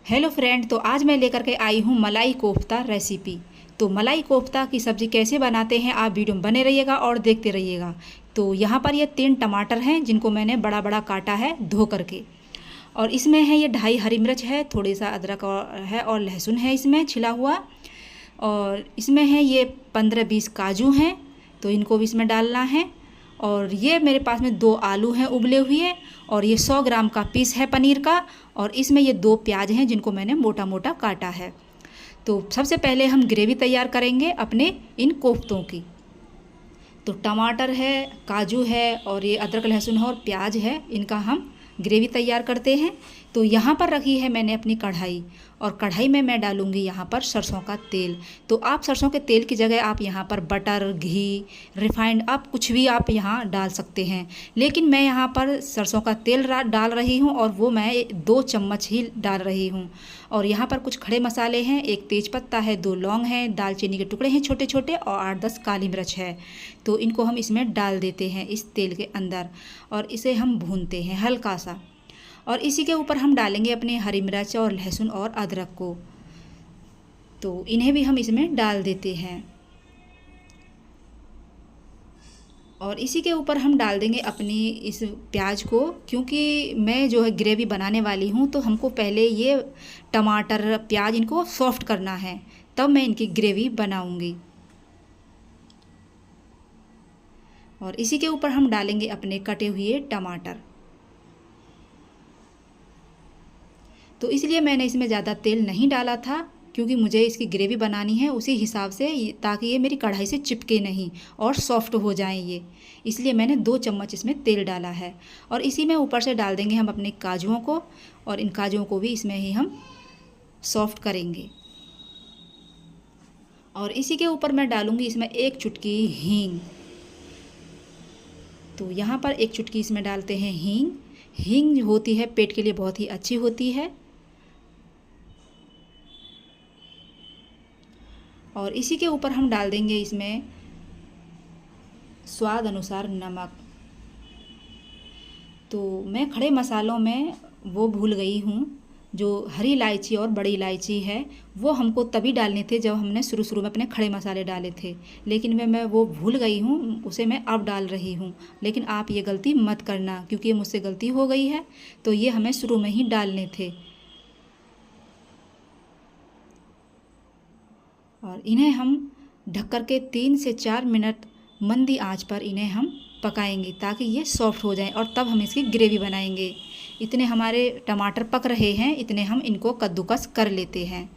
Hello friend, तो आज मैं लेकर के आई हूँ मलाई कोफ्ता रेसिपी। तो मलाई कोफ्ता की सब्ज़ी कैसे बनाते हैं आप वीडियो में बने रहिएगा और देखते रहिएगा। तो यहाँ पर ये 3 टमाटर हैं जिनको मैंने बड़ा बड़ा काटा है धो करके। और इसमें है ये 2.5 हरी मिर्च है, थोड़ी सा अदरक है और लहसुन है इसमें छिला हुआ। और इसमें है ये 15-20 काजू हैं, तो इनको भी इसमें डालना है। और ये मेरे पास में 2 आलू हैं उबले हुए, और ये 100 ग्राम का पीस है पनीर का। और इसमें ये 2 प्याज हैं जिनको मैंने मोटा मोटा काटा है। तो सबसे पहले हम ग्रेवी तैयार करेंगे अपने इन कोफ्तों की। तो टमाटर है, काजू है और ये अदरक लहसुन है और प्याज है, इनका हम ग्रेवी तैयार करते हैं। तो यहाँ पर रखी है मैंने अपनी कढ़ाई, और कढ़ाई में मैं डालूँगी यहाँ पर सरसों का तेल। तो आप सरसों के तेल की जगह आप यहाँ पर बटर, घी, रिफाइंड, आप कुछ भी आप यहाँ डाल सकते हैं। लेकिन मैं यहाँ पर सरसों का तेल डाल रही हूँ, और वो मैं 2 चम्मच ही डाल रही हूँ। और यहाँ पर कुछ खड़े मसाले हैं, 1 तेज़पत्ता है, 2 लौंग हैं, दालचीनी के टुकड़े हैं छोटे छोटे, और 8-10 काली मिर्च है। तो इनको हम इसमें डाल देते हैं इस तेल के अंदर, और इसे हम भूनते हैं हल्का सा। और इसी के ऊपर हम डालेंगे अपने हरी मिर्च और लहसुन और अदरक को। तो इन्हें भी हम इसमें डाल देते हैं, और इसी के ऊपर हम डाल देंगे अपनी इस प्याज को। क्योंकि मैं जो है ग्रेवी बनाने वाली हूँ, तो हमको पहले ये टमाटर प्याज इनको सॉफ्ट करना है, तब मैं इनकी ग्रेवी बनाऊँगी। और इसी के ऊपर हम डालेंगे अपने कटे हुए टमाटर। तो इसलिए मैंने इसमें ज़्यादा तेल नहीं डाला था, क्योंकि मुझे इसकी ग्रेवी बनानी है उसी हिसाब से, ताकि ये मेरी कढ़ाई से चिपके नहीं और सॉफ्ट हो जाएं ये। इसलिए मैंने 2 चम्मच इसमें तेल डाला है। और इसी में ऊपर से डाल देंगे हम अपने काजुओं को, और इन काजुओं को भी इसमें ही हम सॉफ्ट करेंगे। और इसी के ऊपर मैं डालूँगी इसमें 1 चुटकी हींग। तो यहाँ पर 1 चुटकी इसमें डालते हैं हींग। हींग होती है पेट के लिए बहुत ही अच्छी होती है। और इसी के ऊपर हम डाल देंगे इसमें स्वाद अनुसार नमक। तो मैं खड़े मसालों में वो भूल गई हूँ, जो हरी इलायची और बड़ी इलायची है, वो हमको तभी डालने थे जब हमने शुरू में अपने खड़े मसाले डाले थे। लेकिन मैं वो भूल गई हूँ, उसे मैं अब डाल रही हूँ। लेकिन आप ये गलती मत करना, क्योंकि ये मुझसे गलती हो गई है। तो ये हमें शुरू में ही डालने थे। और इन्हें हम ढक कर के 3 से 4 मिनट मंदी आंच पर इन्हें हम पकाएंगे, ताकि ये सॉफ्ट हो जाएं, और तब हम इसकी ग्रेवी बनाएंगे। इतने हमारे टमाटर पक रहे हैं, इतने हम इनको कद्दूकस कर लेते हैं।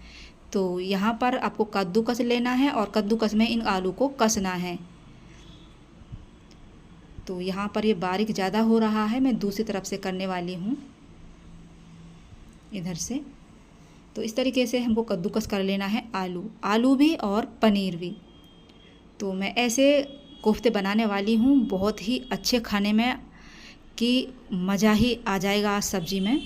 तो यहाँ पर आपको कद्दूकस लेना है, और कद्दूकस में इन आलू को कसना है। तो यहाँ पर ये बारीक ज़्यादा हो रहा है, मैं दूसरी तरफ से करने वाली हूँ, इधर से। तो इस तरीके से हमको कद्दूकस कर लेना है आलू भी और पनीर भी। तो मैं ऐसे कोफ्ते बनाने वाली हूँ, बहुत ही अच्छे खाने में कि मज़ा ही आ जाएगा आज सब्ज़ी में।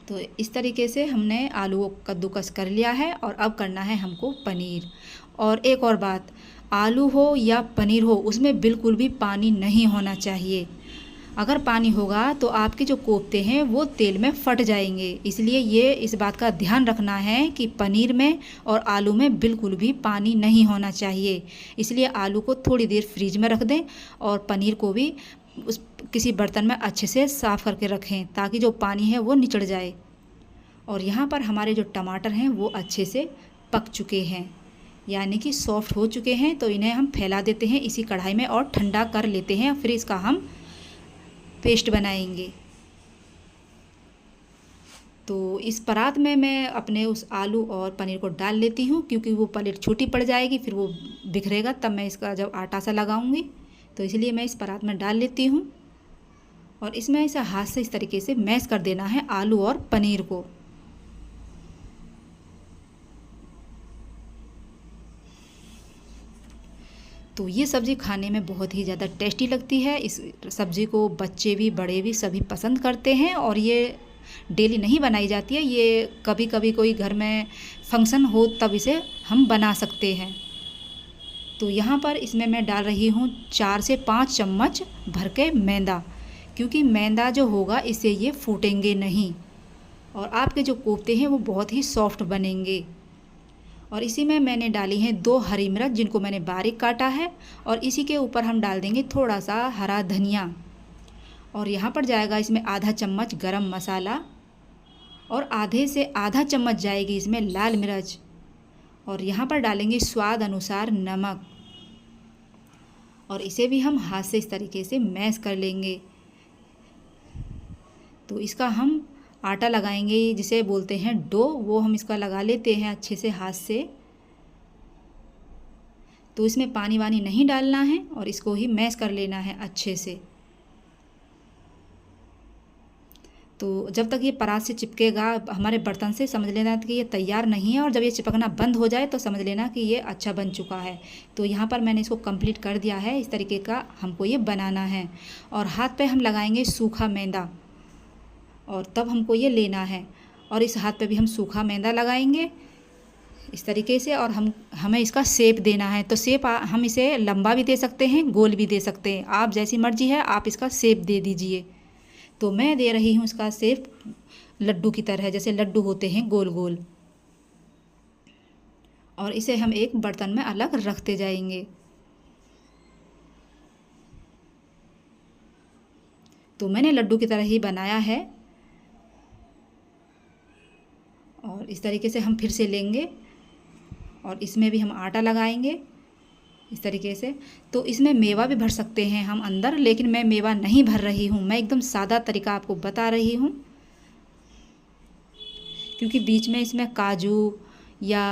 तो इस तरीके से हमने आलू को कद्दूकस कर लिया है, और अब करना है हमको पनीर। और एक और बात, आलू हो या पनीर हो, उसमें बिल्कुल भी पानी नहीं होना चाहिए। अगर पानी होगा तो आपके जो कोफ्ते हैं वो तेल में फट जाएंगे। इसलिए ये इस बात का ध्यान रखना है कि पनीर में और आलू में बिल्कुल भी पानी नहीं होना चाहिए। इसलिए आलू को थोड़ी देर फ्रीज में रख दें, और पनीर को भी किसी बर्तन में अच्छे से साफ़ करके रखें, ताकि जो पानी है वो निचड़ जाए। और यहाँ पर हमारे जो टमाटर हैं वो अच्छे से पक चुके हैं, यानी कि सॉफ्ट हो चुके हैं। तो इन्हें हम फैला देते हैं इसी कढ़ाई में और ठंडा कर लेते हैं, फिर इसका हम पेस्ट बनाएंगे। तो इस परात में मैं अपने उस आलू और पनीर को डाल लेती हूँ, क्योंकि वो पनीर छोटी पड़ जाएगी, फिर वो बिखरेगा तब मैं इसका जब आटा सा लगाऊंगी। तो इसलिए मैं इस परात में डाल लेती हूँ, और इसमें ऐसा हाथ से इस तरीके से मैश कर देना है आलू और पनीर को। तो ये सब्ज़ी खाने में बहुत ही ज़्यादा टेस्टी लगती है। इस सब्ज़ी को बच्चे भी बड़े भी सभी पसंद करते हैं, और ये डेली नहीं बनाई जाती है, ये कभी कभी कोई घर में फंक्शन हो तब इसे हम बना सकते हैं। तो यहाँ पर इसमें मैं डाल रही हूँ 4 से 5 चम्मच भर के मैदा, क्योंकि मैदा जो होगा इससे ये फूटेंगे नहीं। और आपके जो कोफ्ते हैं वो बहुत ही सॉफ्ट बनेंगे। और इसी में मैंने डाली हैं 2 हरी मिर्च जिनको मैंने बारीक काटा है, और इसी के ऊपर हम डाल देंगे थोड़ा सा हरा धनिया। और यहाँ पर जाएगा इसमें आधा चम्मच गरम मसाला, और आधे से आधा चम्मच जाएगी इसमें लाल मिर्च, और यहाँ पर डालेंगे स्वाद अनुसार नमक। और इसे भी हम हाथ से इस तरीके से मैश कर लेंगे। तो इसका हम आटा लगाएंगे, जिसे बोलते हैं डो, वो हम इसका लगा लेते हैं अच्छे से हाथ से। तो इसमें पानी वानी नहीं डालना है और इसको ही मैश कर लेना है अच्छे से। तो जब तक ये परात से चिपकेगा हमारे बर्तन से, समझ लेना कि ये तैयार नहीं है, और जब ये चिपकना बंद हो जाए तो समझ लेना कि ये अच्छा बन चुका है। तो यहाँ पर मैंने इसको कंप्लीट कर दिया है। इस तरीके का हमको ये बनाना है। और हाथ पे हम लगाएंगे सूखा मैदा, और तब हमको ये लेना है। और इस हाथ पे भी हम सूखा मैदा लगाएंगे इस तरीके से, और हमें इसका शेप देना है। तो शेप हम इसे लंबा भी दे सकते हैं, गोल भी दे सकते हैं, आप जैसी मर्जी है आप इसका शेप दे दीजिए। तो मैं दे रही हूँ इसका शेप लड्डू की तरह, जैसे लड्डू होते हैं गोल गोल। और इसे हम एक बर्तन में अलग रखते जाएंगे। तो मैंने लड्डू की तरह ही बनाया है। और इस तरीके से हम फिर से लेंगे, और इसमें भी हम आटा लगाएंगे इस तरीके से। तो इसमें मेवा भी भर सकते हैं हम अंदर, लेकिन मैं मेवा नहीं भर रही हूँ, मैं एकदम सादा तरीका आपको बता रही हूँ। क्योंकि बीच में इसमें काजू या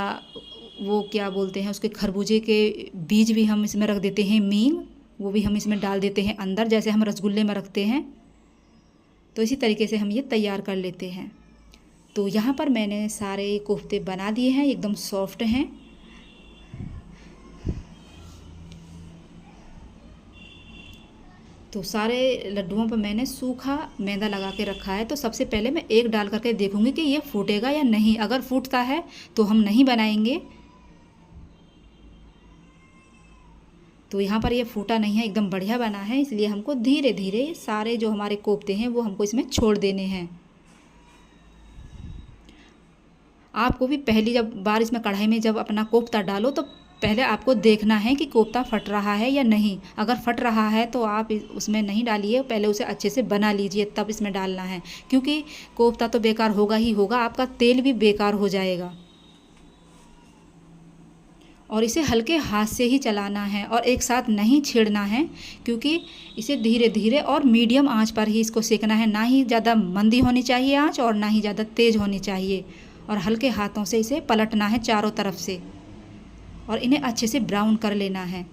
वो क्या बोलते हैं उसके खरबूजे के बीज भी हम इसमें रख देते हैं, मींग, वो भी हम इसमें डाल देते हैं अंदर, जैसे हम रसगुल्ले में रखते हैं। तो इसी तरीके से हम ये तैयार कर लेते हैं। तो यहाँ पर मैंने सारे कोफ्ते बना दिए हैं, एकदम सॉफ्ट हैं। तो सारे लड्डुओं पर मैंने सूखा मैदा लगा के रखा है। तो सबसे पहले मैं एक डाल करके देखूंगी कि ये फूटेगा या नहीं। अगर फूटता है तो हम नहीं बनाएंगे। तो यहाँ पर ये फूटा नहीं है, एकदम बढ़िया बना है। इसलिए हमको धीरे धीरे सारे जो हमारे कोफ्ते हैं वो हमको इसमें छोड़ देने हैं। आपको भी पहली जब बार इसमें कढ़ाई में जब अपना कोफ्ता डालो तो पहले आपको देखना है कि कोफ्ता फट रहा है या नहीं। अगर फट रहा है तो आप उसमें नहीं डालिए, पहले उसे अच्छे से बना लीजिए तब इसमें डालना है। क्योंकि कोफ्ता तो बेकार होगा ही होगा, आपका तेल भी बेकार हो जाएगा। और इसे हल्के हाथ से ही चलाना है और एक साथ नहीं छेड़ना है, क्योंकि इसे धीरे धीरे और मीडियम आंच पर ही इसको सेकना है। ना ही ज़्यादा मंदी होनी चाहिए आंच और ना ही ज़्यादा तेज़ होनी चाहिए। और हल्के हाथों से इसे पलटना है चारों तरफ से, और इन्हें अच्छे से ब्राउन कर लेना है।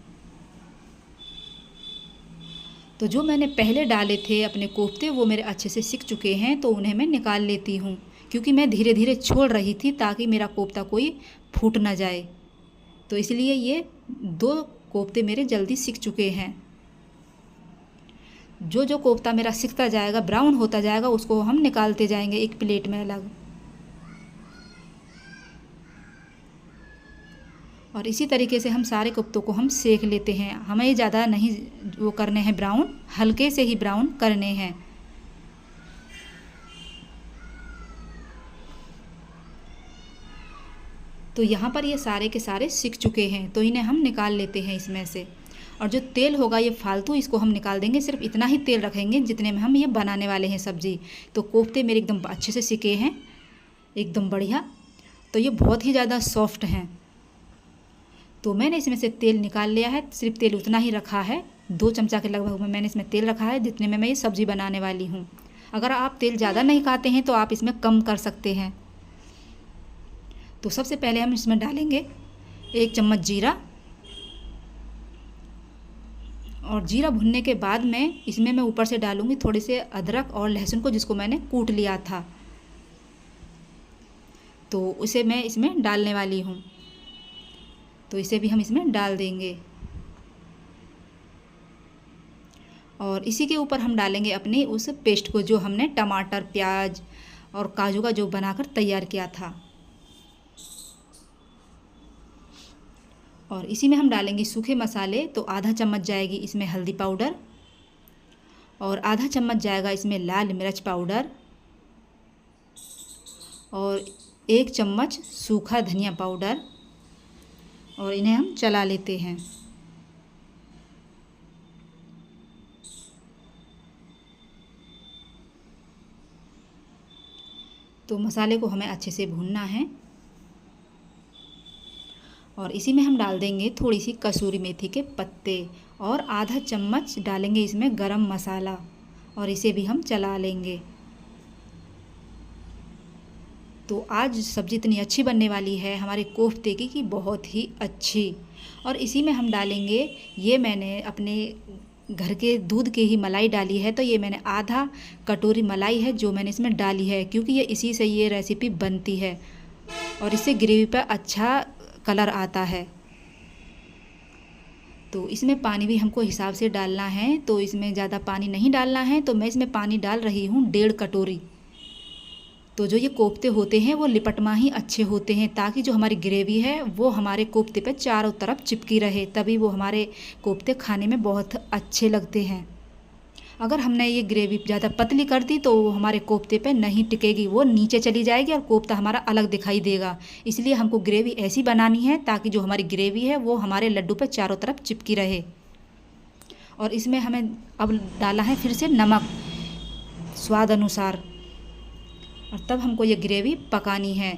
तो जो मैंने पहले डाले थे अपने कोफ्ते वो मेरे अच्छे से सिक चुके हैं, तो उन्हें मैं निकाल लेती हूँ। क्योंकि मैं धीरे धीरे छोड़ रही थी ताकि मेरा कोफ्ता कोई फूट ना जाए। तो इसलिए ये 2 कोफ्ते मेरे जल्दी सिक चुके हैं। जो जो कोफ्ता मेरा सिकता जाएगा, ब्राउन होता जाएगा, उसको हम निकालते जाएंगे एक प्लेट में अलग। और इसी तरीके से हम सारे कोफ्तों को हम सेक लेते हैं। हमें ज़्यादा नहीं वो करने हैं ब्राउन, हल्के से ही ब्राउन करने हैं। तो यहाँ पर ये सारे के सारे सिक चुके हैं, तो इन्हें हम निकाल लेते हैं इसमें से। और जो तेल होगा ये फालतू, इसको हम निकाल देंगे। सिर्फ इतना ही तेल रखेंगे जितने में हम ये बनाने वाले हैं सब्ज़ी। तो कोफ्ते मेरे एकदम अच्छे से सिके हैं, एकदम बढ़िया। तो ये बहुत ही ज़्यादा सॉफ्ट हैं। तो मैंने इसमें से तेल निकाल लिया है। सिर्फ तेल उतना ही रखा है, 2 चमचा के लगभग मैंने इसमें तेल रखा है जितने में मैं ये सब्ज़ी बनाने वाली हूँ। अगर आप तेल ज़्यादा नहीं खाते हैं तो आप इसमें कम कर सकते हैं। तो सबसे पहले हम इसमें डालेंगे 1 चम्मच जीरा। और जीरा भुनने के बाद इसमें मैं ऊपर से डालूँगी थोड़े से अदरक और लहसुन को, जिसको मैंने कूट लिया था। तो उसे मैं इसमें डालने वाली हूँ। तो इसे भी हम इसमें डाल देंगे। और इसी के ऊपर हम डालेंगे अपनी उस पेस्ट को, जो हमने टमाटर, प्याज और काजू का जो बनाकर तैयार किया था। और इसी में हम डालेंगे सूखे मसाले। तो आधा चम्मच जाएगी इसमें हल्दी पाउडर, और आधा चम्मच जाएगा इसमें लाल मिर्च पाउडर, और 1 चम्मच सूखा धनिया पाउडर, और इन्हें हम चला लेते हैं। तो मसाले को हमें अच्छे से भूनना है और इसी में हम डाल देंगे थोड़ी सी कसूरी मेथी के पत्ते और आधा चम्मच डालेंगे इसमें गरम मसाला, और इसे भी हम चला लेंगे। तो आज सब्ज़ी इतनी अच्छी बनने वाली है हमारे कोफ्ते की कि बहुत ही अच्छी। और इसी में हम डालेंगे, ये मैंने अपने घर के दूध के ही मलाई डाली है, तो ये मैंने आधा कटोरी मलाई है जो मैंने इसमें डाली है, क्योंकि ये इसी से ये रेसिपी बनती है और इससे ग्रेवी पर अच्छा कलर आता है। तो इसमें पानी भी हमको हिसाब से डालना है, तो इसमें ज़्यादा पानी नहीं डालना है। तो मैं इसमें पानी डाल रही हूँ 1.5 कटोरी। तो जो ये कोफ्ते होते हैं वो लिपटमा ही अच्छे होते हैं, ताकि जो हमारी ग्रेवी है वो हमारे कोफ्ते पे चारों तरफ चिपकी रहे, तभी वो हमारे कोफ्ते खाने में बहुत अच्छे लगते हैं। अगर हमने ये ग्रेवी ज़्यादा पतली कर दी तो वो हमारे कोफ्ते पे नहीं टिकेगी, वो नीचे चली जाएगी और कोफ्ता हमारा अलग दिखाई देगा। इसलिए हमको ग्रेवी ऐसी बनानी है ताकि जो हमारी ग्रेवी है वो हमारे लड्डू पे चारों तरफ चिपकी रहे। और इसमें हमें अब डाला है फिर से नमक स्वाद अनुसार, और तब हमको ये ग्रेवी पकानी है।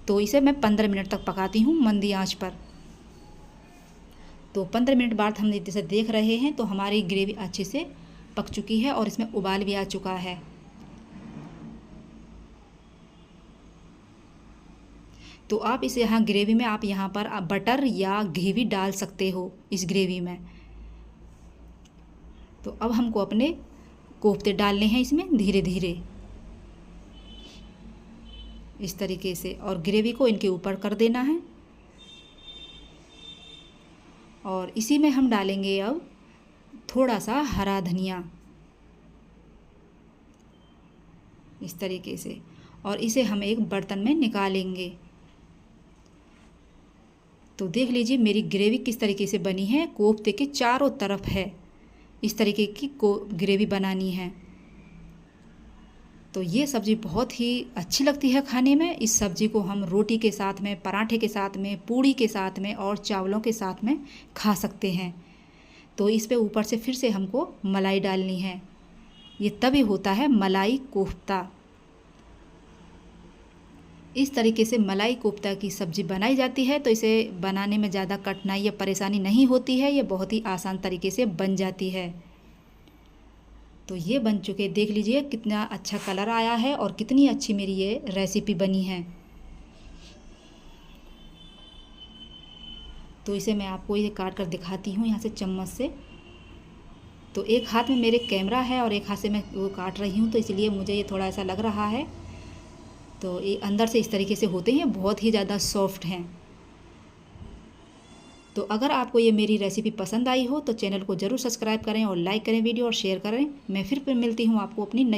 तो इसे मैं 15 मिनट तक पकाती हूँ मंदी आंच पर। तो 15 मिनट बाद हम जैसे देख रहे हैं तो हमारी ग्रेवी अच्छे से पक चुकी है और इसमें उबाल भी आ चुका है। तो आप इसे यहाँ ग्रेवी में आप यहाँ पर बटर या घी भी डाल सकते हो इस ग्रेवी में। तो अब हमको अपने कोफ्ते डालने हैं इसमें धीरे धीरे इस तरीके से, और ग्रेवी को इनके ऊपर कर देना है। और इसी में हम डालेंगे अब थोड़ा सा हरा धनिया इस तरीके से, और इसे हम एक बर्तन में निकालेंगे। तो देख लीजिए मेरी ग्रेवी किस तरीके से बनी है, कोफ्ते के चारों तरफ है, इस तरीके की ग्रेवी बनानी है। तो ये सब्ज़ी बहुत ही अच्छी लगती है खाने में। इस सब्ज़ी को हम रोटी के साथ में, पराठे के साथ में, पूड़ी के साथ में और चावलों के साथ में खा सकते हैं। तो इस पे ऊपर से फिर से हमको मलाई डालनी है, ये तभी होता है मलाई कोफ्ता। इस तरीके से मलाई कोफ्ता की सब्ज़ी बनाई जाती है। तो इसे बनाने में ज़्यादा कठिनाई या परेशानी नहीं होती है, ये बहुत ही आसान तरीके से बन जाती है। तो ये बन चुके, देख लीजिए कितना अच्छा कलर आया है और कितनी अच्छी मेरी ये रेसिपी बनी है। तो इसे मैं आपको ये काट कर दिखाती हूँ यहाँ से चम्मच से। तो एक हाथ में मेरे कैमरा है और एक हाथ से मैं वो काट रही हूँ, तो इसलिए मुझे ये थोड़ा ऐसा लग रहा है। तो ये अंदर से इस तरीके से होते हैं, बहुत ही ज़्यादा सॉफ्ट हैं। तो अगर आपको ये मेरी रेसिपी पसंद आई हो तो चैनल को ज़रूर सब्सक्राइब करें और लाइक करें वीडियो और शेयर करें। मैं फिर मिलती हूँ आपको अपनी नई